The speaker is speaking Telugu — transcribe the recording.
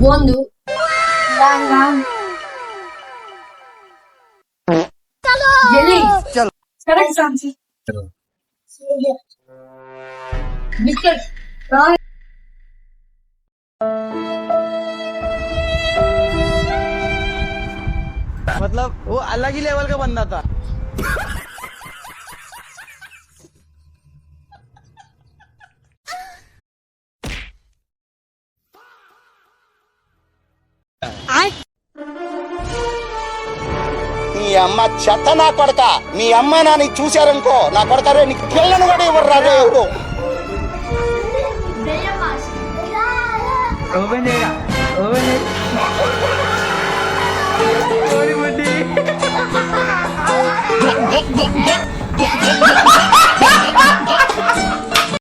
Bondu. Jelly. Correct answer. Biscuit. मतलब वो अलग ही लेवल का बंदा था। నీ అమ్మ చెత్త నా కొడక, మీ అమ్మ నాని చూశారనుకో నా కొడక రే, నీకు పిల్లను కూడా ఇవ్వరు రే ఎవరు. ओपन देगा ओपन दे